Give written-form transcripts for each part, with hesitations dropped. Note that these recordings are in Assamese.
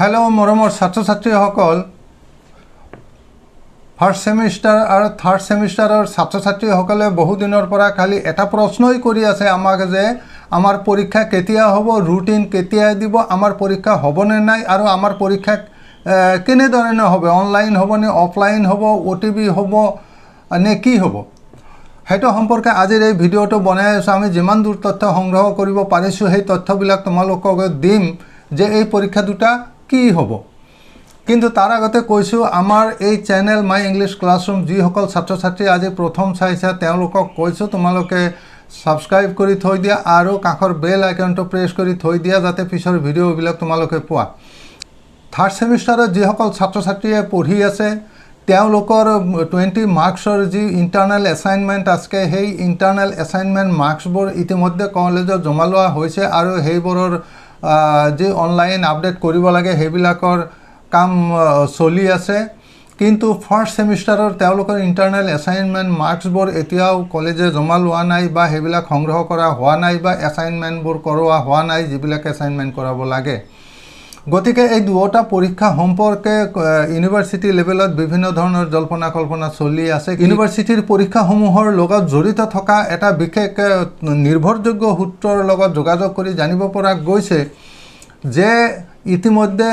हेलो मरমৰ ছাত্ৰ ছাত্ৰীসকল ফাৰ্ষ্ট সেমিষ্টাৰ আৰু থাৰ্ড সেমিষ্টাৰৰ ছাত্ৰ ছাত্ৰীসকলে বহু দিনৰ পৰা খালি এটা প্ৰশ্নই কৰি আছে আমাক যে আমাৰ পৰীক্ষা কেতিয়া হ'ব, ৰুটিন কেতিয়া দিব, আমাৰ পৰীক্ষা হ'ব নে নাই আৰু আমাৰ পৰীক্ষা কেনে ধৰণে হ'ব, অনলাইন হ'ব নে অফলাইন হ'ব, ওটিবি হ'ব নে কি হ'ব। সেইটো সম্পৰ্কে আজিৰ এই ভিডিঅ'টো বনাই আছো। আমি যিমান দূৰ তথ্য সংগ্ৰহ কৰিব পাৰিছো সেই তথ্যবিলাক তোমালোকক দিম যে এই পৰীক্ষা দুটা কি হ'ব। কিন্তু তাৰ আগতে কৈছো আমাৰ এই চেনেল মাই ইংলিছ ক্লাছৰুম যিসকল ছাত্ৰ ছাত্ৰী আজি প্ৰথম চাইছা তেওঁলোকক কৈছো তোমালোকে সাবস্ক্ৰাইব কৰি থৈ দিয়া আৰু কাষৰ বেল আইকনটো প্ৰেছ কৰি থৈ দিয়া যাতে পিছৰ ভিডিঅ'বিলাক তোমালোকে পোৱা। থাৰ্ড সেমিষ্টাৰত যিসকল ছাত্ৰ ছাত্ৰীয়ে পঢ়ি আছে তেওঁলোকৰ 20 মাৰ্কছৰ যি ইণ্টাৰনেল এছাইনমেণ্ট আছে সেই ইণ্টাৰনেল এছাইনমেণ্ট মাৰ্কছবোৰ ইতিমধ্যে কলেজত জমা লোৱা হৈছে আৰু সেইবোৰৰ যি অনলাইন আপডেট কৰিব লাগে সেইবিলাকৰ কাম চলি আছে। কিন্তু ফাৰ্ষ্ট সেমিষ্টাৰৰ তেওঁলোকৰ ইণ্টাৰনেল এছাইনমেণ্ট মাৰ্কছবোৰ এতিয়াও কলেজে জমা লোৱা নাই বা সেইবিলাক সংগ্ৰহ কৰা হোৱা নাই বা এছাইনমেণ্টবোৰ কৰোৱা হোৱা নাই যিবিলাক এছাইনমেণ্ট কৰাব লাগে। গতিকে এই দুটা পৰীক্ষা সম্পৰ্কে ইউনিভাৰ্চিটি লেভেলত বিভিন্ন ধৰণৰ জল্পনা কল্পনা চলি আছে। ইউনিভাৰ্চিটিৰ পৰীক্ষাসমূহৰ লগত জড়িত থকা এটা বিশেষ নিৰ্ভৰযোগ্য সূত্ৰৰ লগত যোগাযোগ কৰি জানিব পৰা গৈছে যে ইতিমধ্যে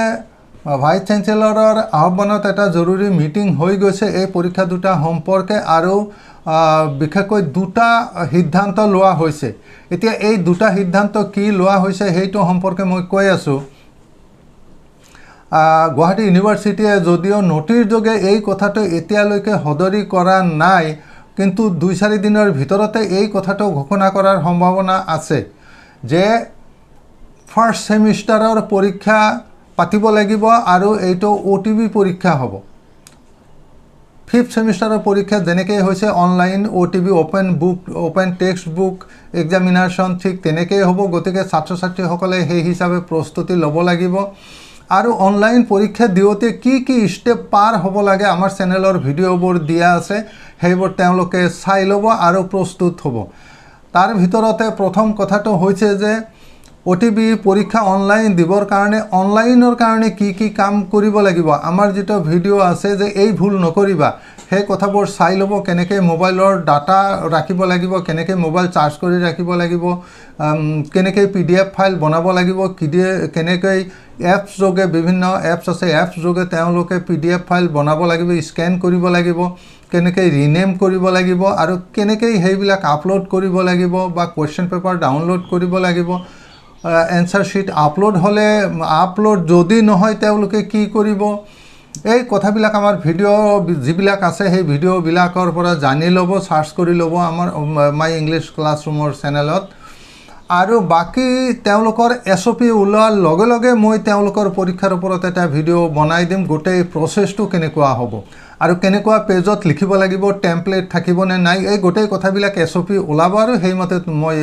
ভাইচ চেঞ্চেলৰৰ আহ্বানত এটা জৰুৰী মিটিং হৈ গৈছে এই পৰীক্ষা দুটা সম্পৰ্কে আৰু বিশেষকৈ দুটা সিদ্ধান্ত লোৱা হৈছে। এতিয়া এই দুটা সিদ্ধান্ত কি লোৱা হৈছে সেইটো সম্পৰ্কে মই কৈ আছো। গুৱাহাটী ইউনিভাৰ্চিটিয়ে যদিও নোটিৰ যোগে এই কথাটো এতিয়ালৈকে সদৰি কৰা নাই কিন্তু 2-4 দিনৰ ভিতৰতে এই কথাটো ঘোষণা কৰাৰ সম্ভাৱনা আছে যে ফাৰ্ষ্ট সেমিষ্টাৰৰ পৰীক্ষা পাতিব লাগিব আৰু এইটো ওটিবি পৰীক্ষা হ'ব। ফিফথ সেমিষ্টাৰৰ পৰীক্ষা যেনেকৈ হৈছে online OTB open text book examination ঠিক তেনেকৈ হ'ব। গতিকে ছাত্ৰ ছাত্ৰীসকলে সেই হিচাপে প্ৰস্তুতি ল'ব লাগিব আৰু অনলাইন পৰীক্ষা দিওঁতে কি কি ষ্টেপ পাৰ হ'ব লাগে আমাৰ চেনেলৰ ভিডিঅ'বোৰ দিয়া আছে সেইবোৰ তেওঁলোকে চাই ল'ব আৰু প্ৰস্তুত হ'ব। তাৰ ভিতৰতে প্ৰথম কথাটো হৈছে যে ওটিবি পৰীক্ষা অনলাইন দিবৰ কাৰণে অনলাইনৰ কাৰণে কি কি কাম কৰিব লাগিব। আমাৰ যেটো ভিডিঅ' আছে যে এই ভুল নকৰিবা সেই কথাবোৰ চাই ল'ব। কেনেকৈ মোবাইলৰ ডাটা ৰাখিব লাগিব, কেনেকৈ মোবাইল চাৰ্জ কৰি ৰাখিব লাগিব, কেনেকৈ PDF ফাইল বনাব লাগিব, কেনেকৈ এপছ যোগে বিভিন্ন এপছ আছে এপছ যোগে তেওঁলোকে PDF ফাইল বনাব লাগিব, স্কেন কৰিব লাগিব, কেনেকৈ ৰিনেম কৰিব লাগিব আৰু কেনেকৈ সেইবিলাক আপলোড কৰিব লাগিব বা কুৱেশ্যন পেপাৰ ডাউনলোড কৰিব লাগিব। এনসাৰ শিট আপলোড হলে আপলোড যদি নহয় তেওঁলোকে কি কৰিব এই কথাবিলাক আমাৰ ভিডিঅ' যিবিলাক আছে সেই ভিডিঅ'বিলাকৰ পৰা জানি ল'ব, সাৰ্চ কৰি ল'ব আমাৰ মাই ইংলিছ ক্লাছৰুমৰ চেনেলত। আৰু বাকি তেওঁলোকৰ SOP ওলোৱাৰ লগে লগে মই তেওঁলোকৰ পৰীক্ষাৰ ওপৰত এটা ভিডিঅ' বনাই দিম গোটেই প্ৰচেছটো কেনেকুৱা হ'ব আৰু কেনেকুৱা পেজত লিখিব লাগিব, টেমপ্লেট থাকিব নে নাই এই গোটেই কথাবিলাক SOP ওলাব আৰু সেইমতে মই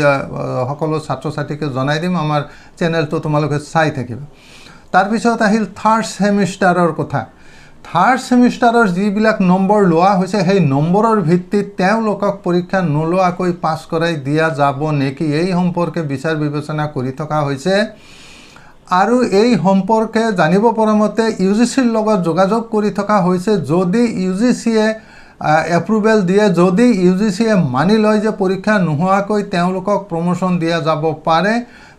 সকলো ছাত্ৰ ছাত্ৰীকে জনাই দিম। আমাৰ চেনেলটো তোমালোকে চাই থাকিবা। তাৰপিছত আহিল থাৰ্ড সেমিষ্টাৰৰ কথা। থাৰ্ড সেমিষ্টাৰৰ যিবিলাক নম্বৰ লোৱা হৈছে সেই নম্বৰৰ ভিত্তিত তেওঁলোকক পৰীক্ষা নোলোৱাকৈ পাছ কৰাই দিয়া যাব নেকি এই সম্পৰ্কে বিচাৰ বিবেচনা কৰি থকা হৈছে। আৰু এই সম্পৰ্কে জানিব পৰা মতে UGCৰ লগত যোগাযোগ কৰি থকা হৈছে। যদি UGCয়ে এপ্ৰুভেল দিয়ে, যদি UGCয়ে মানি লয় যে পৰীক্ষা নোহোৱাকৈ তেওঁলোকক প্ৰমোশ্যন দিয়া যাব পাৰে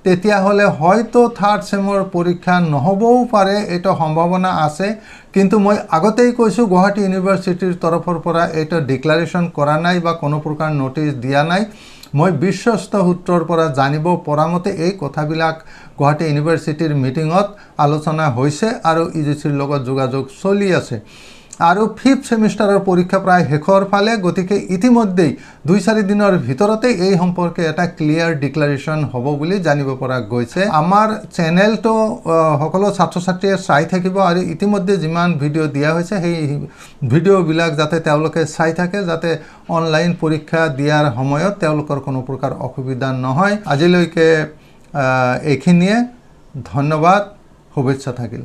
তেতিয়াহ'লে হয়তো থাৰ্ড সেমৰ পৰীক্ষা নহ'বও পাৰে, এইটো সম্ভাৱনা আছে। কিন্তু মই আগতেই কৈছোঁ গুৱাহাটী ইউনিভাৰ্চিটিৰ তৰফৰ পৰা এইটো ডিক্লাৰেশ্যন কৰা নাই বা কোনো প্ৰকাৰ নটিচ দিয়া নাই। মই বিশ্বস্ত সূত্ৰৰ পৰা জানিব পৰা মতে এই কথাবিলাক গুৱাহাটী ইউনিভাৰ্চিটিৰ মিটিঙত আলোচনা হৈছে আৰু UGCৰ লগত যোগাযোগ চলি আছে। আৰু ফিফথ সেমিষ্টাৰৰ পৰীক্ষা প্ৰায় শেষৰ ফালে। গতিকে ইতিমধ্যেই 2-4 দিনৰ ভিতৰতে এই সম্পৰ্কে এটা ক্লিয়াৰ ডিক্লাৰেশ্যন হ'ব বুলি জানিব পৰা গৈছে। আমাৰ চেনেলটো সকলো ছাত্ৰ ছাত্ৰীয়ে চাই থাকিব আৰু ইতিমধ্যে যিমান ভিডিঅ' দিয়া হৈছে সেই ভিডিঅ'বিলাক যাতে তেওঁলোকে চাই থাকে যাতে অনলাইন পৰীক্ষা দিয়াৰ সময়ত তেওঁলোকৰ কোনো প্ৰকাৰ অসুবিধা নহয়। আজিলৈকে এইখিনিয়ে। ধন্যবাদ, শুভেচ্ছা থাকিল।